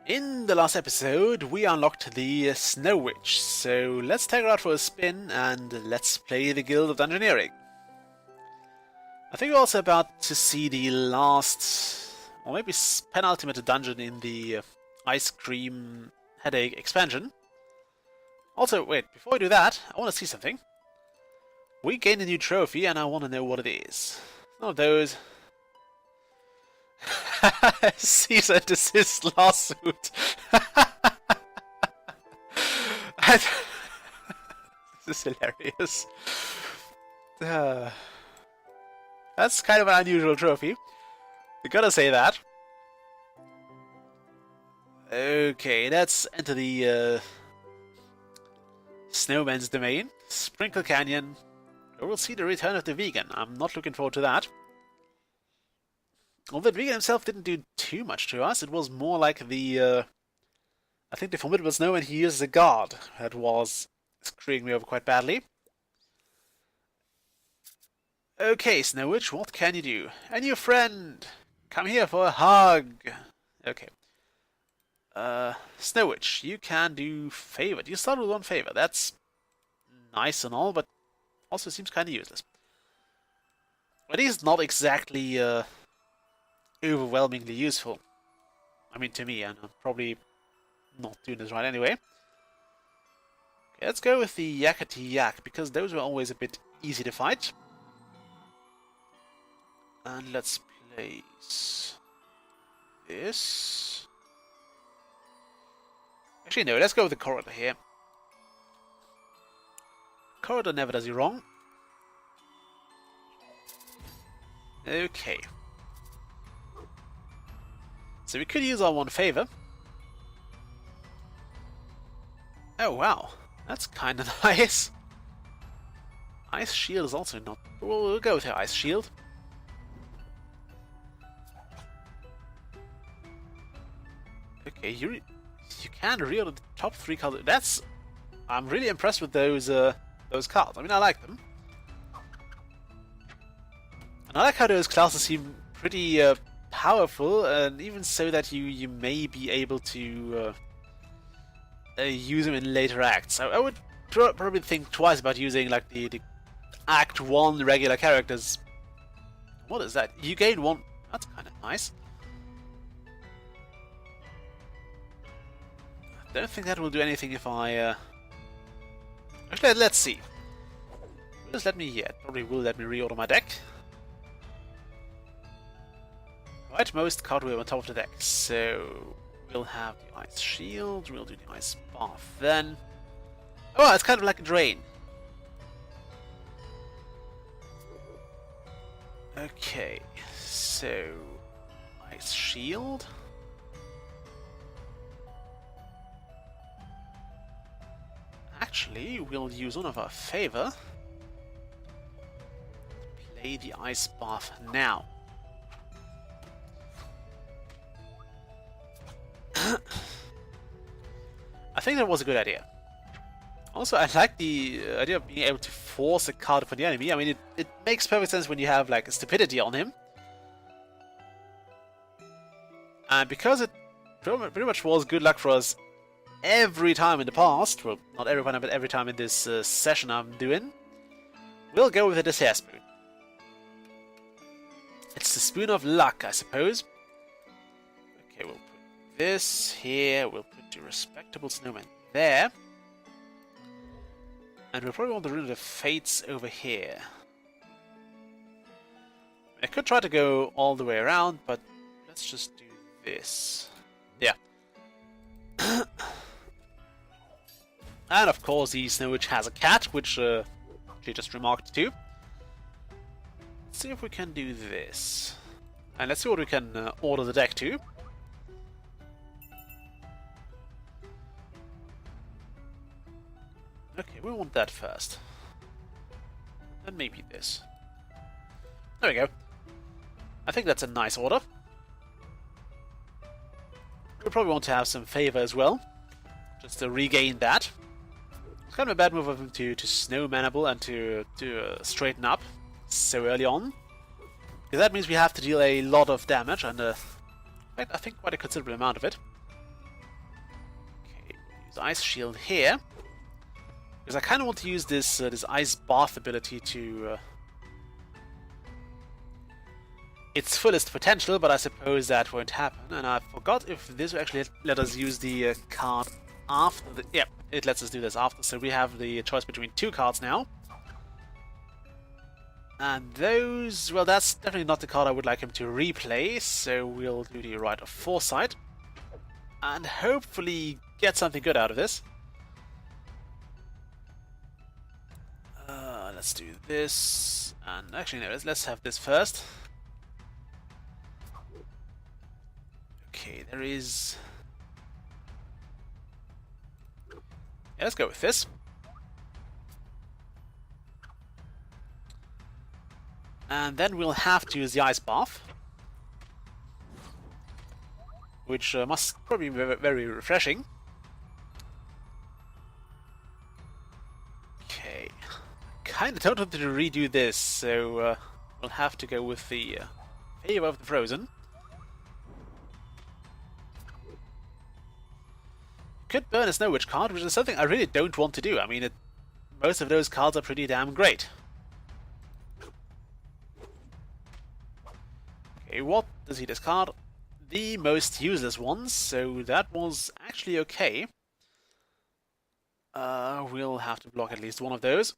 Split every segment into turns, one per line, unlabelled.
In the last episode, we unlocked the Snowwitch, so let's take her out for a spin and let's play the Guild of Dungeoneering. I think we're also about to see the last, or maybe penultimate dungeon in the Ice Cream Headache expansion. Also, wait, before we do that, I want to see something. We gained a new trophy and I want to know what it is. One of those... cease and desist lawsuit. This is hilarious. That's kind of an unusual trophy. I gotta say that. Okay, let's enter the Snowman's domain. Sprinkle Canyon. We'll see the return of the vegan. I'm not looking forward to that. Although the vegan himself didn't do too much to us, it was more like the, I think the formidable snowman he used as a guard that was screwing me over quite badly. Okay, Snowwitch, what can you do? A new friend! Come here for a hug! Okay. Snowwitch, you can do favor. You start with one favor. That's nice and all, but also seems kind of useless. But he's not exactly, overwhelmingly useful. I mean, to me, and I'm probably not doing this right anyway. Okay, let's go with the Yakety Yak, because those were always a bit easy to fight. And let's place this. Actually, no, let's go with the corridor here. Corridor never does you wrong. Okay. So we could use our one favor. Oh wow, that's kind of nice. Ice Shield is also not... We'll go with her Ice Shield. Okay, you can reel the top 3 colors. That's... I'm really impressed with those cards. I mean, I like them. And I like how those classes seem pretty powerful, and even so that you may be able to use them in later acts. I would probably think twice about using like the Act 1 regular characters. What is that? You gain 1... That's kind of nice. I don't think that will do anything if I... Actually, let's see. Just let me... Yeah, it probably will let me reorder my deck. Rightmost card we have on top of the deck. So we'll have the Ice Shield, we'll do the Ice Bath then. Oh, it's kind of like a drain. Okay, so Ice Shield. Actually, we'll use one of our favor. Play the Ice Bath now. I think that was a good idea. Also, I like the idea of being able to force a card upon the enemy. I mean, it makes perfect sense when you have like a stupidity on him. And because it pretty much was good luck for us every time in the past, well, not every time, but every time in this session I'm doing, we'll go with the Despair Spoon. It's the Spoon of Luck, I suppose. Okay, we'll put this here, we'll put the Respectable Snowman there. And we'll probably want the Rune of the Fates over here. I could try to go all the way around, but let's just do this. Yeah. And of course the Snowwitch has a cat, which she just remarked too. Let's see if we can do this. And let's see what we can order the deck to. Okay, we want that first. And maybe this. There we go. I think that's a nice order. We'll probably want to have some favor as well, just to regain that. It's kind of a bad move of him to snowmanable and to straighten up so early on. Because that means we have to deal a lot of damage, and I think quite a considerable amount of it. use Ice Shield here. Because I kind of want to use this this Ice Bath ability to its fullest potential, but I suppose that won't happen. And I forgot if this will actually let us use the card after the... Yeah, it lets us do this after, so we have the choice between 2 cards now. And those... Well, that's definitely not the card I would like him to replay, so we'll do the Rite of Foresight. And hopefully get something good out of this. Let's do this, and actually no, let's have this first. Okay, there is... Yeah, let's go with this. And then we'll have to use the Ice Bath, which must probably be very, very refreshing. Okay. Kinda don't want to redo this, so we'll have to go with the Favor of the Frozen. Could burn a Snowwitch card, which is something I really don't want to do. I mean, most of those cards are pretty damn great. Okay, what does he discard? The most useless ones, so that was actually okay. We'll have to block at least one of those.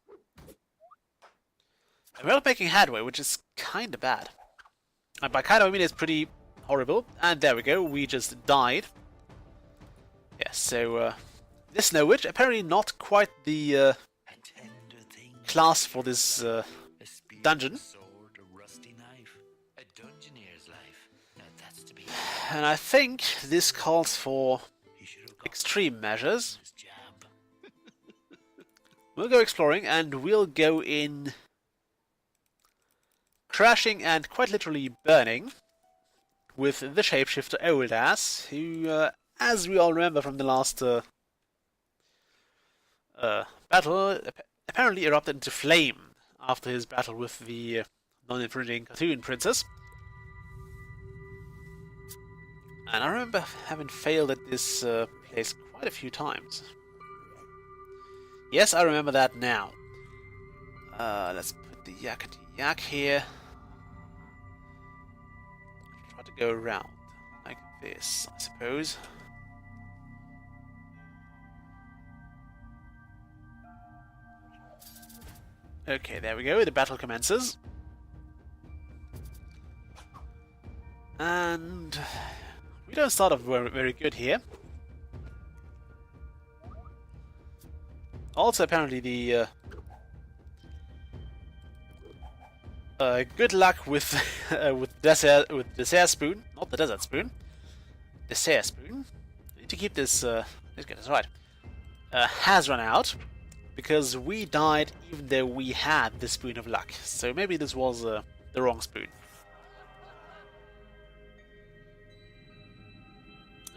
And we're not making headway, which is kinda bad. And by kinda I mean it's pretty horrible. And there we go, we just died. Yeah, so this Snowwitch, apparently not quite the class for this dungeon. And I think this calls for extreme measures. We'll go exploring, and we'll go in crashing and quite literally burning with the shapeshifter Old Ass, who, as we all remember from the last battle, apparently erupted into flame after his battle with the non-infringing cartoon princess. And I remember having failed at this place quite a few times. Yes, I remember that now. Let's put the yakety yak here. Try to go around like this, I suppose. Okay, there we go. The battle commences. And we don't start off very good here. Also, apparently the good luck with with Dessert Spoon, not the Desert Spoon, Dessert Spoon. I need to keep this. Let's get this right. Has run out because we died even though we had the Spoon of Luck. So maybe this was the wrong spoon.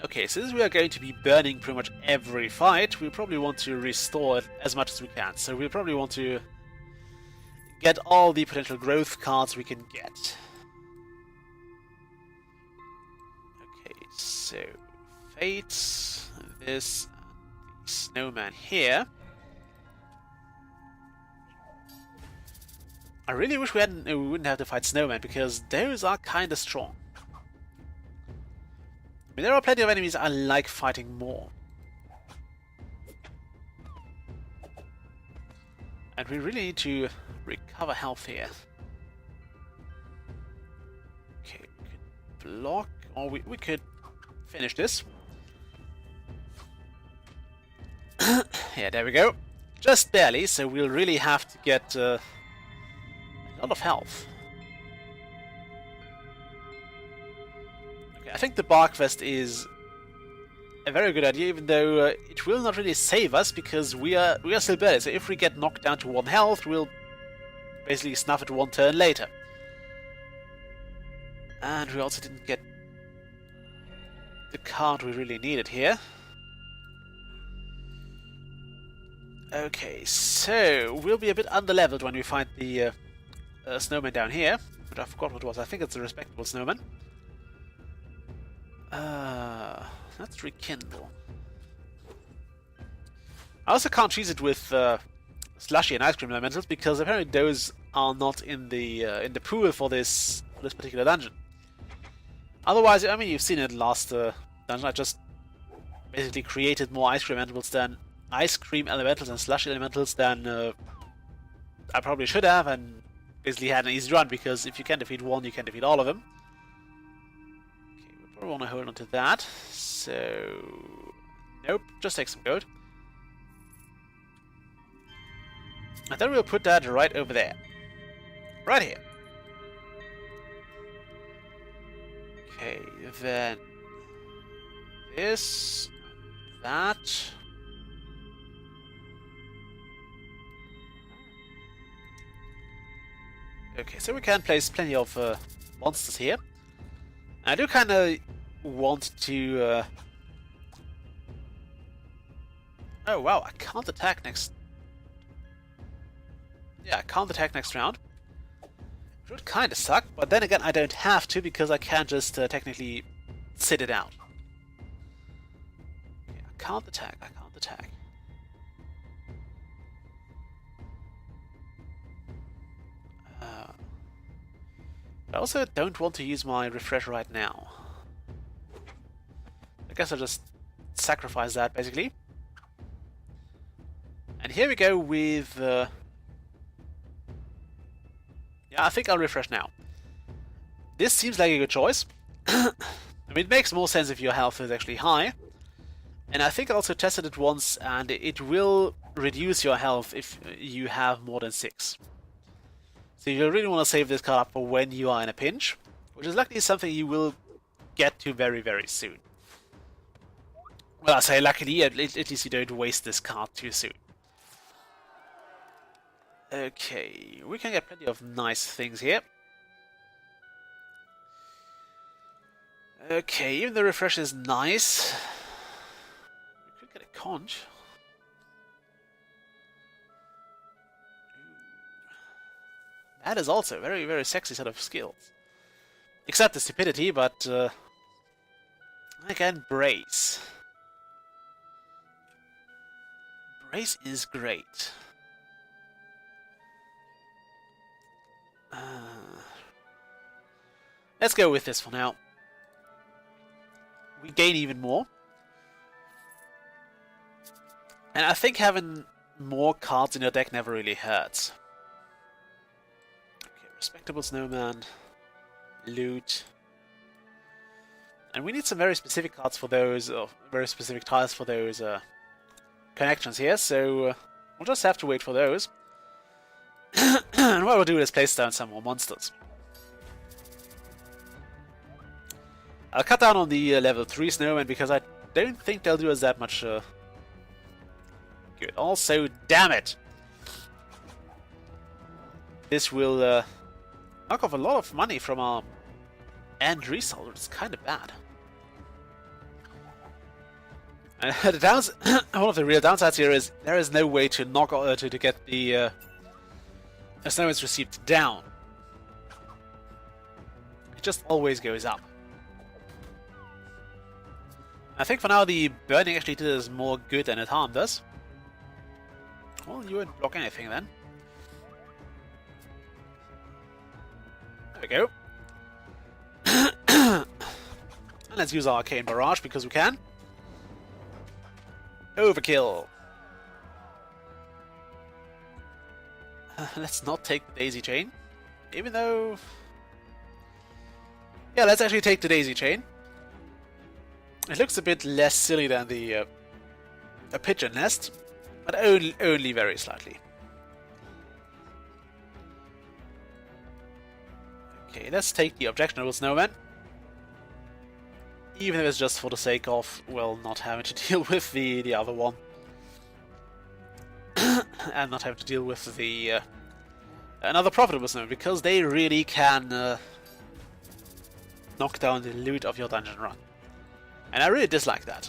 Okay, since we are going to be burning pretty much every fight, we probably want to restore it as much as we can. So we'll probably want to get all the potential growth cards we can get. Okay, so Fates, this, and the Snowman here. I really wish we wouldn't have to fight Snowman, because those are kinda strong. I mean, there are plenty of enemies I like fighting more. And we really need to recover health here. Okay, we could block, or we could finish this. Yeah, there we go. Just barely, so we'll really have to get a lot of health. I think the Bark Vest is a very good idea, even though it will not really save us because we are still better. So if we get knocked down to 1 health, we'll basically snuff it 1 turn later. And we also didn't get the card we really needed here. Okay, so we'll be a bit underleveled when we find the snowman down here, but I forgot what it was. I think it's a respectable snowman. Let's rekindle. I also can't cheese it with slushy and ice cream elementals because apparently those are not in the pool for this particular dungeon. Otherwise, I mean, you've seen it last dungeon. I just basically created more ice cream elementals and slushy elementals than I probably should have, and basically had an easy run because if you can defeat one, you can defeat all of them. Okay, we probably want to hold on to that. So, nope, just take some gold. And then we'll put that right over there. Right here. Okay, then this, that. Okay, so we can place plenty of monsters here. I do kind of want to... Oh wow, I can't attack next... Yeah, I can't attack next round. It would kind of suck, but then again I don't have to because I can just technically sit it out. Okay, I can't attack, I can't attack. I also don't want to use my refresh right now. I guess I'll just sacrifice that, basically. And here we go with... Yeah, I think I'll refresh now. This seems like a good choice. I mean, it makes more sense if your health is actually high. And I think I also tested it once, and it will reduce your health if you have more than 6. So you really want to save this card up for when you are in a pinch, which is luckily something you will get to very, very soon. Well, I say luckily, at least you don't waste this card too soon. Okay, we can get plenty of nice things here. Okay, even the refresh is nice. We could get a conch. That is also a very, very sexy set of skills. Except the stupidity, but again, brace. Brace is great. Let's go with this for now. We gain even more. And I think having more cards in your deck never really hurts. Okay, respectable snowman. Loot. And we need some very specific cards for those, or very specific tiles for those connections here, so we'll just have to wait for those. And what we'll do is place down some more monsters. I'll cut down on the level 3 snowmen because I don't think they'll do us that much good. Also, damn it! This will knock off a lot of money from our end result, which is kind of bad. One of the real downsides here is there is no way to knock to get the snowman's received down. It just always goes up. I think for now the burning actually did us more good than it harmed us. Well, you wouldn't block anything then. There we go. And let's use our Arcane Barrage because we can. Overkill! Let's not take the Daisy Chain. Even though... Yeah, let's actually take the Daisy Chain. It looks a bit less silly than the Pigeon Nest, but only very slightly. Okay, let's take the Objectionable Snowman. Even if it's just for the sake of, well, not having to deal with the other one. And not having to deal with the another Profitable Snowman, because they really can knock down the loot of your dungeon run. And I really dislike that.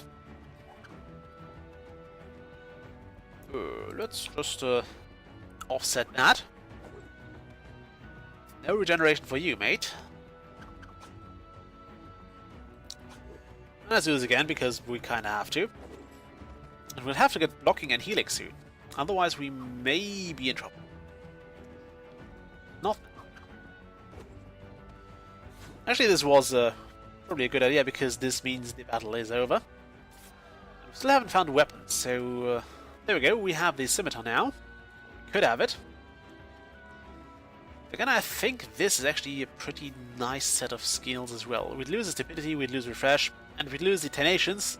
Let's just offset that. No regeneration for you, mate. Let's do this again, because we kind of have to. And we'll have to get blocking and healing soon. Otherwise we may be in trouble. Not. Actually, this was probably a good idea because this means the battle is over. We still haven't found weapons, so there we go. We have the scimitar now. Could have it. Again, I think this is actually a pretty nice set of skills as well. We'd lose the stupidity, we'd lose refresh, and we'd lose the tenacious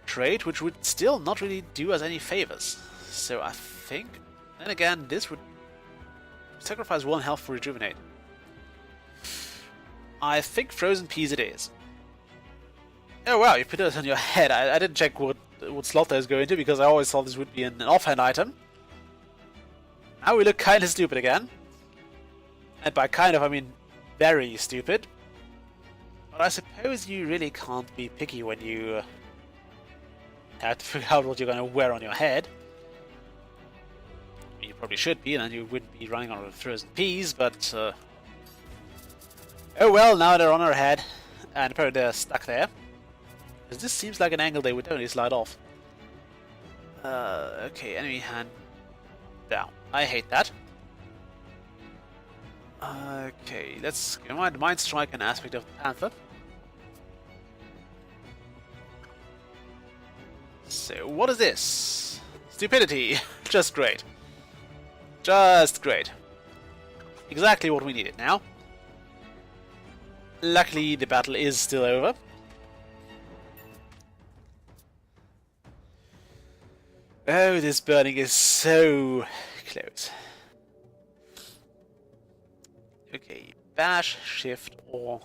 trait, which would still not really do us any favors. So I think, then again, this would sacrifice 1 health for rejuvenate. I think frozen peas it is. Oh wow, you put it on your head. I didn't check what slot those go into because I always thought this would be an offhand item. Now we look kinda stupid again. And by kind of, I mean very stupid. But I suppose you really can't be picky when you have to figure out what you're gonna wear on your head. I mean, you probably should be, and then you wouldn't be running on frozen peas, but oh well, now they're on our head, and apparently they're stuck there. Because this seems like an angle they would only slide off. Okay, enemy hand down. I hate that. Okay, let's go mind strike an aspect of the Panther. So, what is this? Stupidity. Just great. Just great. Exactly what we needed now. Luckily, the battle is still over. Oh, this burning is so close. Okay, bash, shift, or...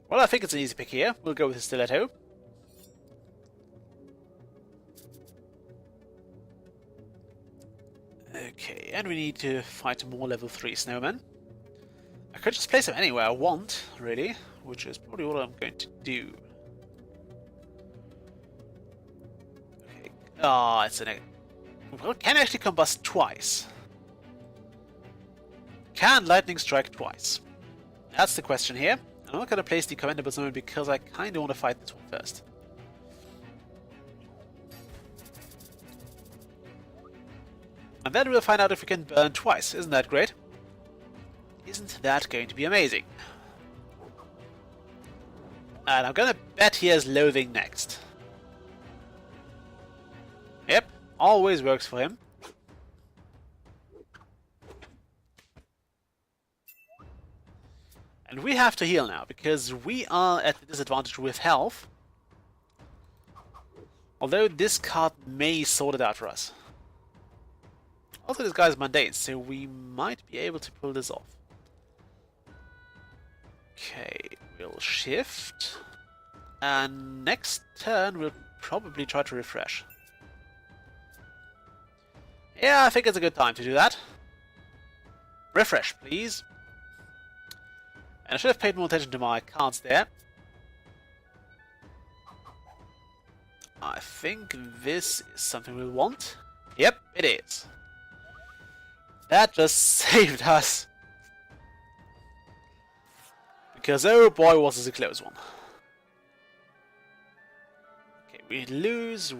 Well, I think it's an easy pick here. We'll go with the stiletto. Okay, and we need to fight more level 3 snowmen. I could just place them anywhere I want, really, which is probably what I'm going to do. Okay, it's an... Well, it can actually combust twice. Can lightning strike twice? That's the question here. I'm not going to place the commendable snowman because I kind of want to fight this one first. And then we'll find out if we can burn twice. Isn't that great? Isn't that going to be amazing? And I'm gonna bet he has loathing next. Yep, always works for him. And we have to heal now, because we are at a disadvantage with health. Although this card may sort it out for us. Also, this guy's mundane, so we might be able to pull this off. Okay, we'll shift. And next turn, we'll probably try to refresh. Yeah, I think it's a good time to do that. Refresh, please. And I should have paid more attention to my cards there. I think this is something we'll want. Yep, it is. That just saved us. Because oh boy was this a close one. Okay, we'd lose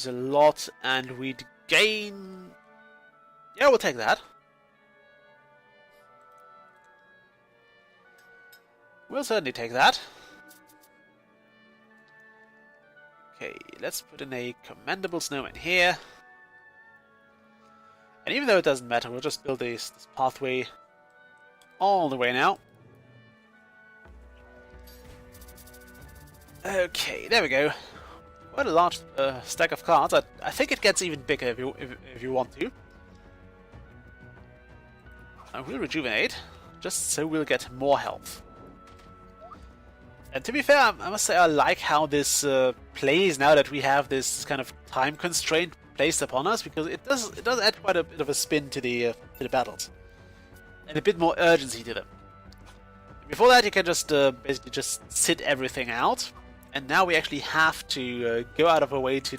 a lot, and we'd gain... Yeah, we'll take that. We'll certainly take that. Okay, let's put in a commendable snowman here. And even though it doesn't matter, we'll just build this pathway all the way now. Okay, there we go. Quite a large stack of cards. I think it gets even bigger if you want to. And we'll rejuvenate, just so we'll get more health. And to be fair, I must say I like how this plays now that we have this kind of time constraint placed upon us, because it does add quite a bit of a spin to the battles, and a bit more urgency to them. Before that, you can just basically just sit everything out, and now we actually have to go out of our way to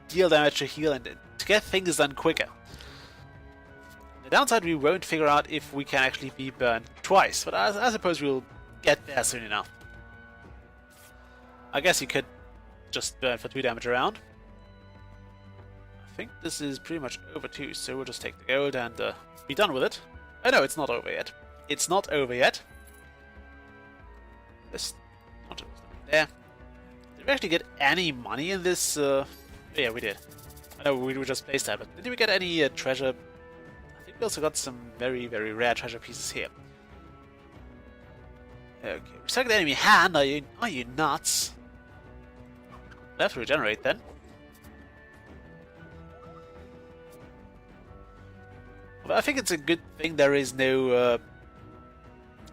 deal damage, to heal, and to get things done quicker. The downside, we won't figure out if we can actually be burned twice, but I suppose we'll get there soon enough. I guess you could just burn for 2 damage around. I think this is pretty much over too, so we'll just take the gold and be done with it. Oh no, it's not over yet. It's not over yet. Let's not there. Did we actually get any money in this? Yeah, we did. I know we just placed that, but did we get any treasure? I think we also got some very, very rare treasure pieces here. Okay, recycle the enemy hand. Are you nuts? We'll have to regenerate then. But I think it's a good thing there is no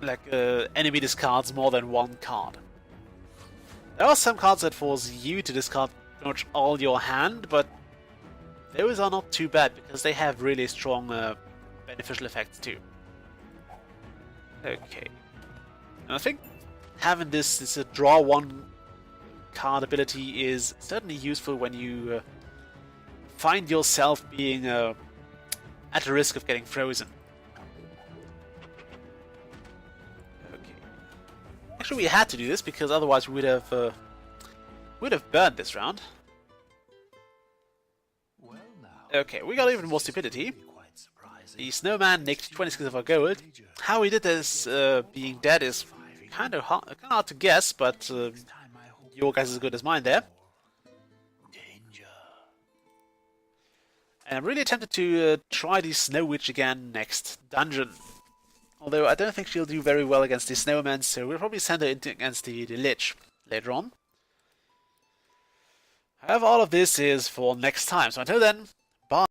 enemy discards more than 1 card. There are some cards that force you to discard pretty much all your hand, but those are not too bad because they have really strong beneficial effects too. Okay, and I think having this draw 1 card ability is certainly useful when you find yourself being at the risk of getting frozen. Okay. Actually, we had to do this because otherwise we would have burned this round. Okay, we got even more stupidity. The snowman nicked 20 skills of our gold. How he did this being dead is kind of hard to guess, but your guess is as good as mine there. And I'm really tempted to try the Snow Witch again next dungeon. Although I don't think she'll do very well against the snowman, so we'll probably send her against the Lich later on. However, all of this is for next time, so until then, bye.